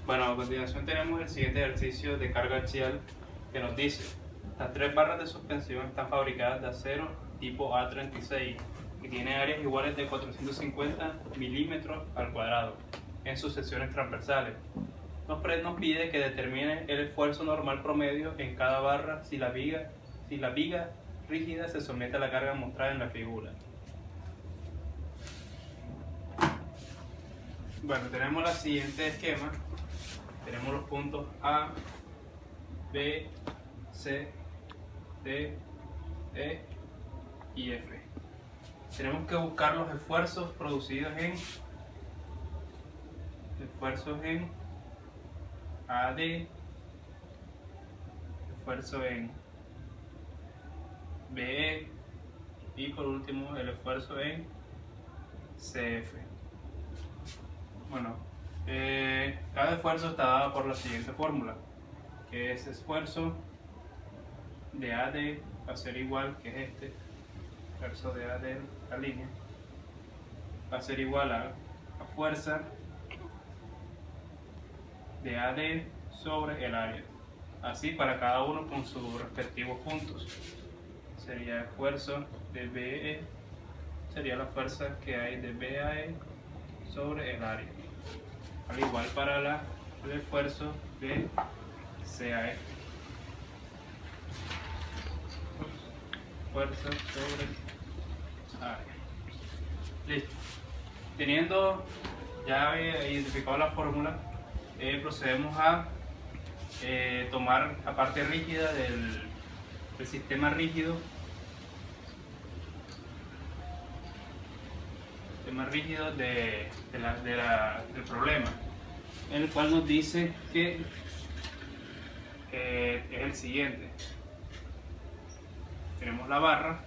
Bueno, a continuación tenemos el siguiente ejercicio de carga axial que nos dice: las tres barras de suspensión están fabricadas de acero tipo A36 y tienen áreas iguales de 450 milímetros al cuadrado en sus secciones transversales. Nos pide que determine el esfuerzo normal promedio en cada barra si la viga rígida se somete a la carga mostrada en la figura. Bueno, tenemos el siguiente esquema. Tenemos los puntos A, B, C, D, E y F. Tenemos que buscar los esfuerzos producidos en AD, esfuerzo en BE y por último el esfuerzo en CF. Bueno, cada esfuerzo está dado por la siguiente fórmula, que es esfuerzo de AD va a ser igual, que es este esfuerzo de AD, la línea, va a ser igual a fuerza de AD sobre el área, así para cada uno con sus respectivos puntos. Sería esfuerzo de BE, sería la fuerza que hay de BAE sobre el área, al igual para el esfuerzo de CAE, fuerza sobre área. Listo. Teniendo ya identificado la fórmula, procedemos a tomar la parte rígida del sistema rígido, del problema, en el cual nos dice que es el siguiente. Tenemos la barra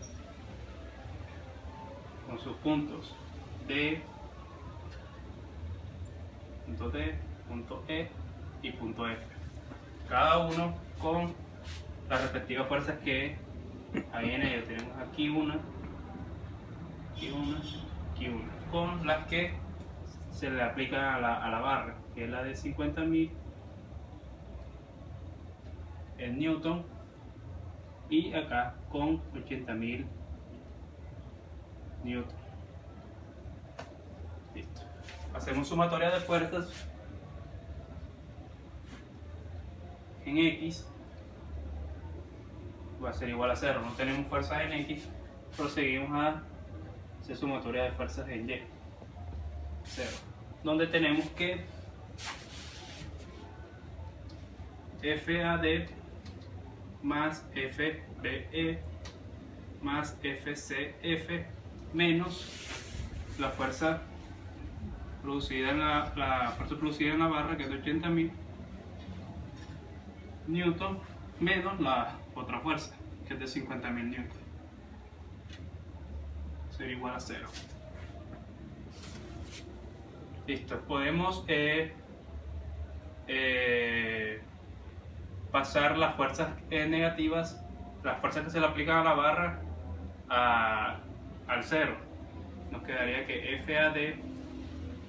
con sus puntos D, punto D, punto E y punto F, cada uno con las respectivas fuerzas que hay en ello. Tenemos aquí una, aquí una, aquí una, con las que se le aplica a la barra, que es la de 50.000 en newton, y acá con 80.000 newton. Listo. Hacemos sumatoria de fuerzas en X, va a ser igual a 0. No tenemos fuerzas en X, proseguimos a hacer sumatoria de fuerzas en Y, 0, donde tenemos que FAD más FBE más FCF menos la fuerza producida en la fuerza producida en la barra, que es de 80.000 newton, menos la otra fuerza, que es de 50.000 newton, sería igual a 0. Listo. Podemos pasar las fuerzas negativas, las fuerzas que se le aplican a la barra, al 0. Nos quedaría que FAD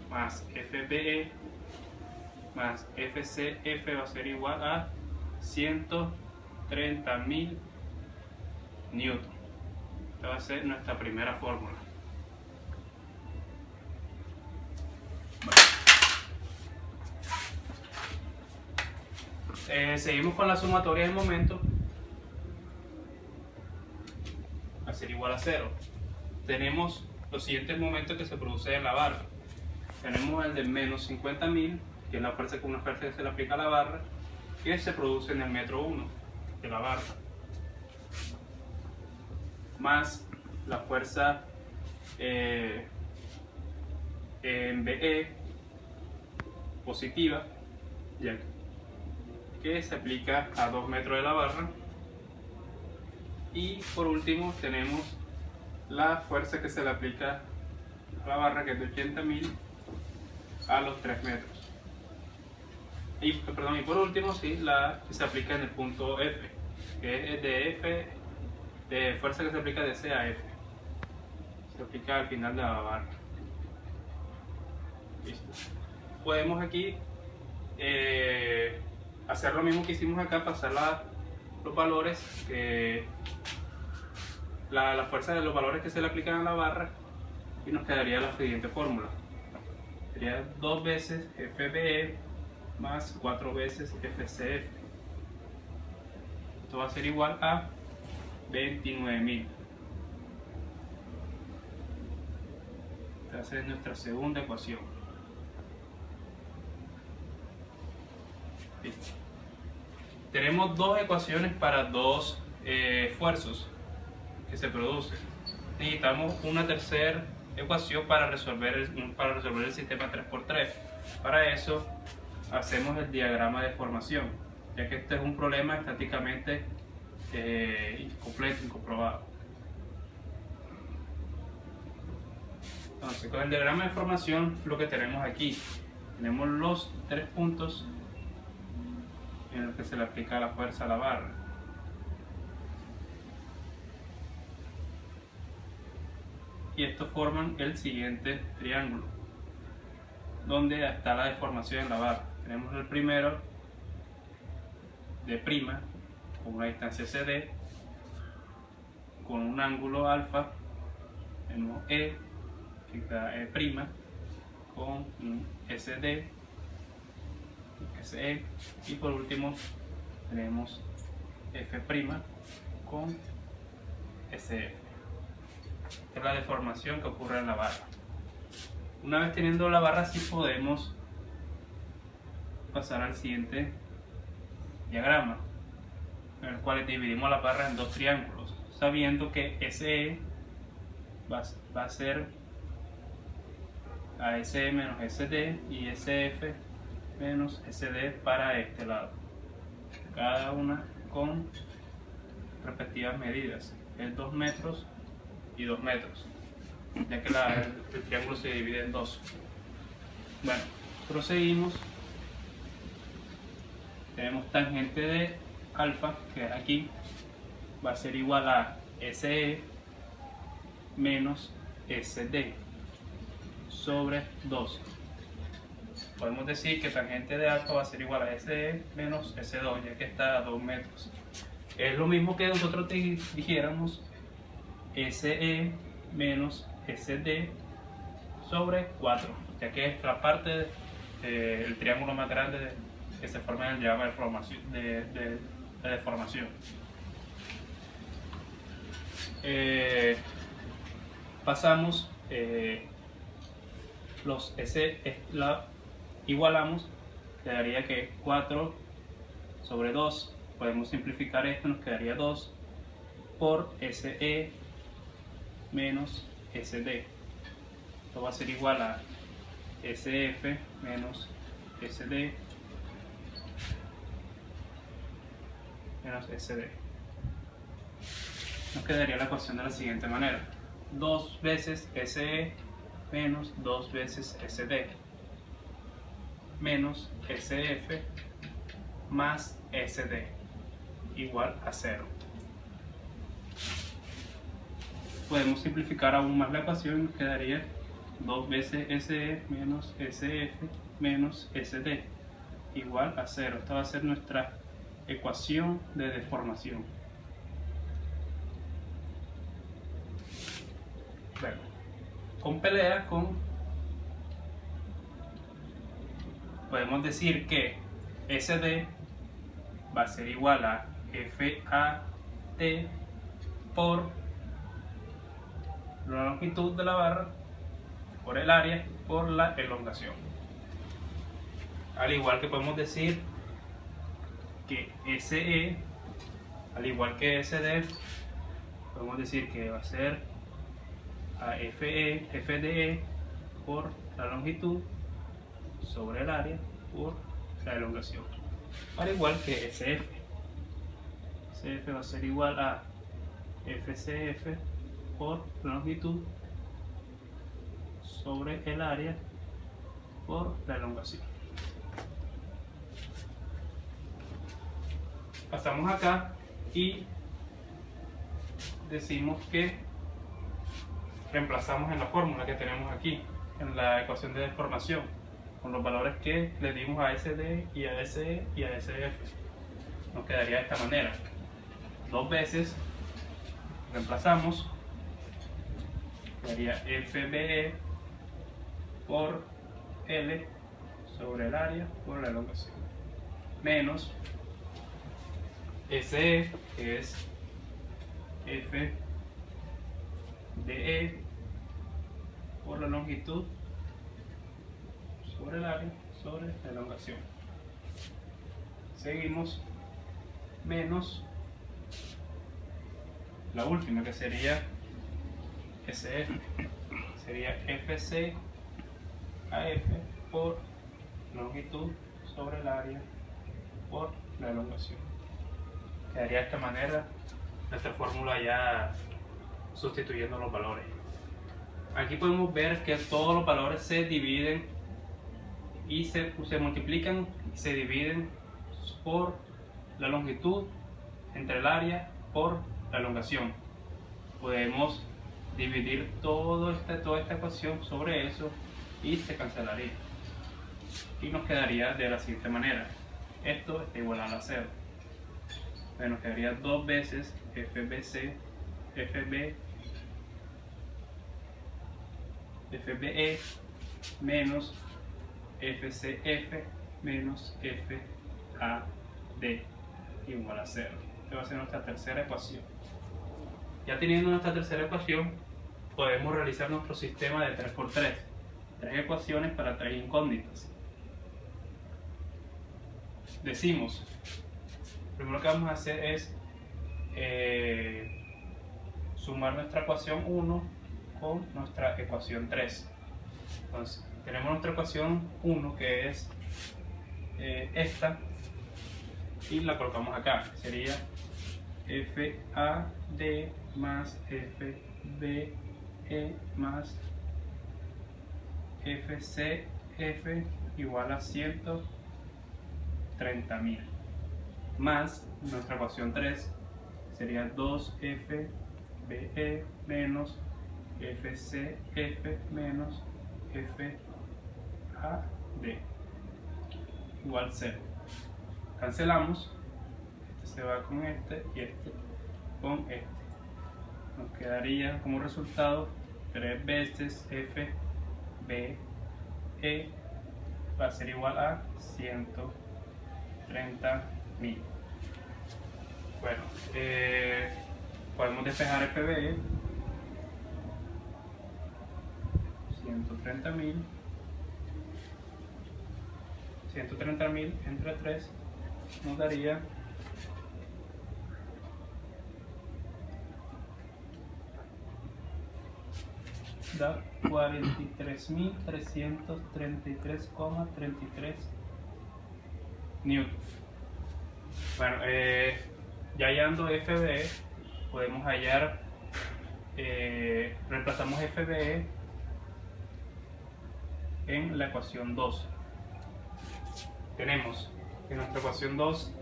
más FBE más FCF va a ser igual a 130.000 newton. Esta va a ser nuestra primera fórmula. Seguimos con la sumatoria del momento, va a ser igual a 0. Tenemos los siguientes momentos que se producen en la barra. Tenemos el de menos 50.000, que es una fuerza que se le aplica a la barra, que se produce en el metro 1 de la barra, más la fuerza en BE positiva, ya que se aplica a 2 metros de la barra, y por último tenemos la fuerza que se le aplica a la barra, que es de 80.000 a los 3 metros. Y por último, sí, la que se aplica en el punto F, que es de fuerza que se aplica de C a F, se aplica al final de la barra. Listo. Podemos aquí hacer lo mismo que hicimos acá, pasar los valores, la fuerza de los valores que se le aplican a la barra, y nos quedaría la siguiente fórmula. Sería 2 veces FBE más 4 veces FCF. Esto va a ser igual a 29.000. Esta es nuestra segunda ecuación. Listo. Tenemos dos ecuaciones para dos esfuerzos que se producen. Necesitamos una tercera ecuación para resolver el sistema 3×3. Para eso hacemos el diagrama de formación, ya que este es un problema estáticamente incompleto, incomprobado. Entonces, con el diagrama de formación, lo que tenemos aquí, tenemos los 3 puntos en los que se le aplica la fuerza a la barra. Y estos forman el siguiente triángulo, donde está la deformación en la barra. Tenemos el primero de prima, con una distancia CD, con un ángulo alfa, tenemos E, que da E', con un SD, SE, y por último tenemos F' con SF. Esta es la deformación que ocurre en la barra. Una vez teniendo la barra así, podemos pasar al siguiente diagrama, en el cual dividimos la barra en dos triángulos, sabiendo que SE va a ser ASE menos SD y SF menos SD para este lado, cada una con respectivas medidas, es 2 metros y 2 metros, ya que el triángulo se divide en dos. Bueno, proseguimos. Tenemos tangente de alfa, que es aquí, va a ser igual a SE menos SD sobre 2. Podemos decir que tangente de alfa va a ser igual a SE menos S2, ya que está a 2 metros. Es lo mismo que nosotros dijéramos SE menos SD sobre 4, ya que es la parte del triángulo más grande que se forma en el diagrama de deformación. Pasamos los igualamos, quedaría que 4 sobre 2, podemos simplificar esto, nos quedaría 2 por SE menos SD. Esto va a ser igual a SF menos SD menos SD. Nos quedaría la ecuación de la siguiente manera: 2 veces SE menos 2 veces SD menos SF más SD igual a 0. Podemos simplificar aún más la ecuación y nos quedaría 2 veces SE menos SF menos SD igual a 0. Esta va a ser nuestra ecuación de deformación. Bueno, con pelea podemos decir que SD va a ser igual a FAT por la longitud de la barra por el área por la elongación. Al igual que podemos decir que SE, al igual que SD, podemos decir que va a ser a FDE por la longitud sobre el área por la elongación. Al igual que SF. SF va a ser igual a FCF por la longitud sobre el área por la elongación. Pasamos acá y decimos que reemplazamos en la fórmula que tenemos aquí, en la ecuación de deformación. con los valores que le dimos a SD y a SE y a SF. Nos quedaría de esta manera. 2 veces reemplazamos, quedaría FBE por L sobre el área por la elongación, menos SE, que es FDE por la longitud sobre el área sobre la elongación. Seguimos, menos la última, que sería SF, sería FC AF por longitud sobre el área por la elongación. Quedaría de esta manera nuestra fórmula, ya sustituyendo los valores. Aquí podemos ver que todos los valores se dividen y se multiplican y se dividen por la longitud entre el área por la elongación. Podemos dividir toda esta ecuación sobre eso y se cancelaría. Y nos quedaría de la siguiente manera. Esto está igual a 0. Nos quedaría 2 veces FBC, FBE menos FCF menos FAD igual a 0. Esta va a ser nuestra tercera ecuación. Ya teniendo nuestra tercera ecuación, podemos realizar nuestro sistema de 3×3. 3 ecuaciones para 3 incógnitas. Decimos, lo primero que vamos a hacer es sumar nuestra ecuación 1 con nuestra ecuación 3. Entonces, tenemos nuestra ecuación 1, que es esta, y la colocamos acá. Sería FAD más FBE más FCF igual a 130.000, más nuestra ecuación 3 sería 2FBE menos FCF menos FAD igual 0. Cancelamos, este se va con este y este con este. Nos quedaría como resultado 3 veces FBE va a ser igual a 130.000. Bueno, podemos despejar FBE. 130.000 entre 3 nos daría 43.333,33 newton. Bueno, ya hallando FBE, podemos hallar, reemplazamos FBE en la ecuación 2. Tenemos que nuestra ecuación 2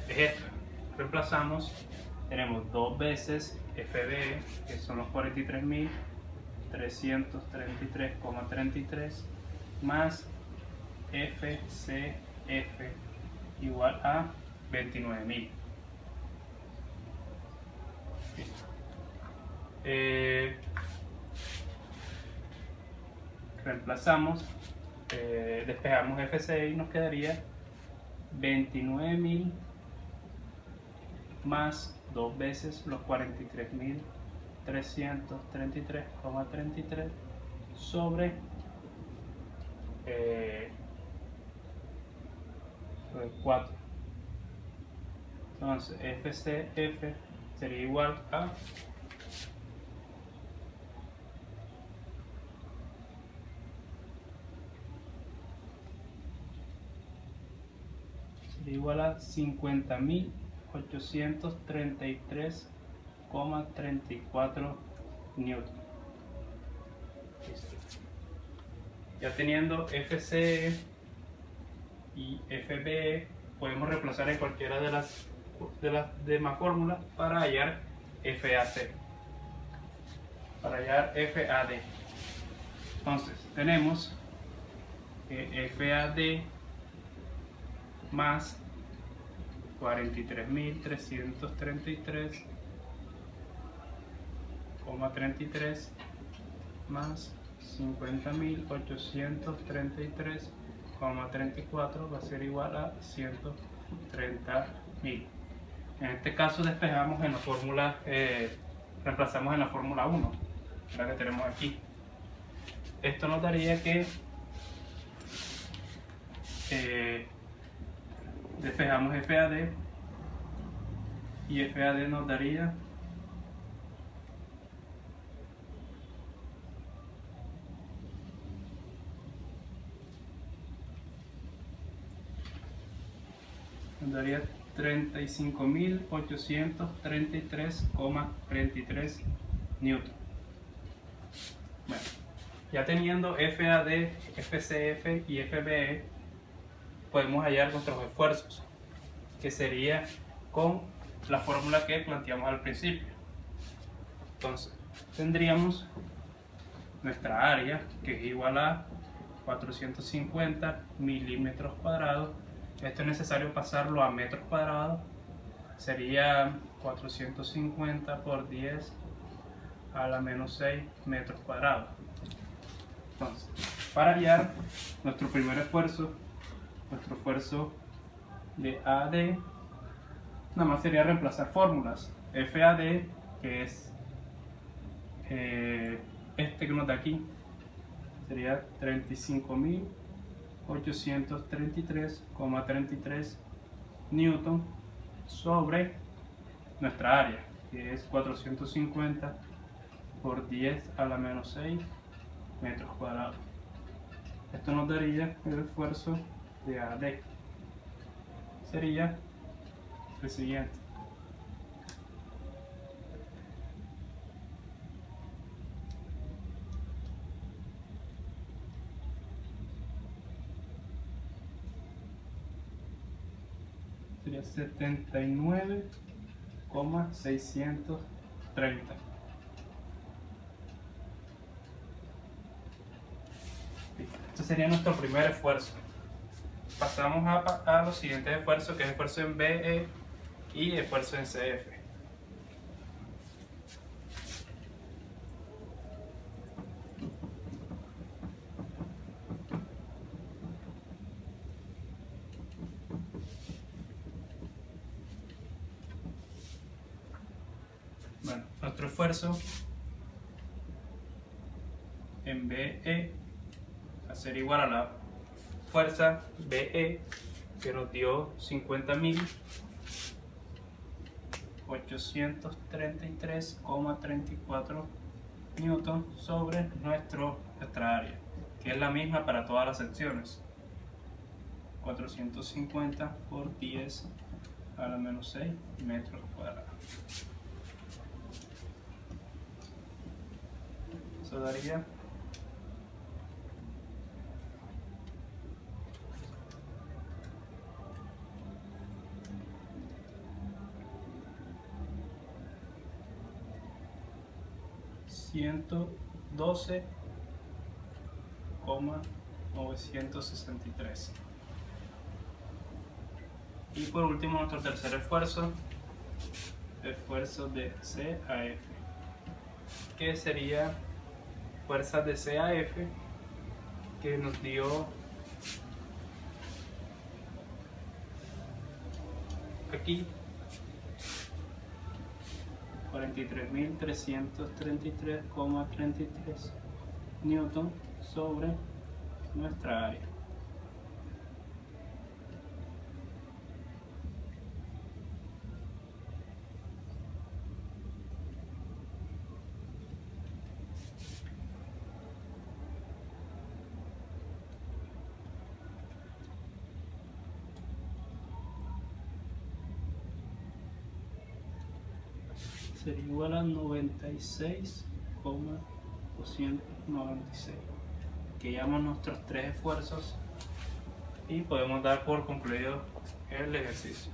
es esta. Reemplazamos, tenemos 2 veces FBE, que son los 43.333,33, más FCF igual a 29.000. Reemplazamos, despejamos FC y nos quedaría 29.000 más 2 veces los 43.333,33 sobre 4. Entonces FCF sería igual a igual a 50.833,34 newton. Listo. Ya teniendo FCE y FBE, podemos reemplazar en cualquiera de las demás fórmulas para hallar FAC, para hallar FAD. Entonces tenemos que FAD más 43.333,33 más 50.833,34 va a ser igual a 130.000. En este caso despejamos en la fórmula, reemplazamos en la fórmula 1, la que tenemos aquí. Esto nos daría que despejamos FAD y FAD nos daría nos daría 35.833,33 newton. Bueno, ya teniendo FAD, FCF y FBE, podemos hallar nuestros esfuerzos, que sería con la fórmula que planteamos al principio. Entonces, tendríamos nuestra área, que es igual a 450 milímetros cuadrados. Esto es necesario pasarlo a metros cuadrados. Sería 450 por 10 a la menos 6 metros cuadrados. Entonces, para hallar nuestro primer esfuerzo, nuestro esfuerzo de AD, nada más sería reemplazar fórmulas. FAD, que es este que nos da aquí, sería 35.833,33 newton sobre nuestra área, que es 450 por 10 a la menos 6 metros cuadrados. Esto nos daría el esfuerzo de AD. Sería el siguiente. Sería 79,630. Este sería nuestro primer esfuerzo. Pasamos a los siguientes esfuerzos, que es esfuerzo en BE y esfuerzo en CF. Bueno, nuestro esfuerzo en BE va a ser igual a la fuerza BE, que nos dio 50.833,34 newton sobre nuestra área, que es la misma para todas las secciones. 450 por 10 a la menos 6 metros cuadrados. Eso daría 112,963. Y por último, nuestro tercer esfuerzo, esfuerzo de CAF, que sería fuerzas de CAF, que nos dio aquí 43.333,33 newton sobre nuestra área. Sería igual a 96,296. Que llevamos nuestros tres esfuerzos y podemos dar por concluido el ejercicio.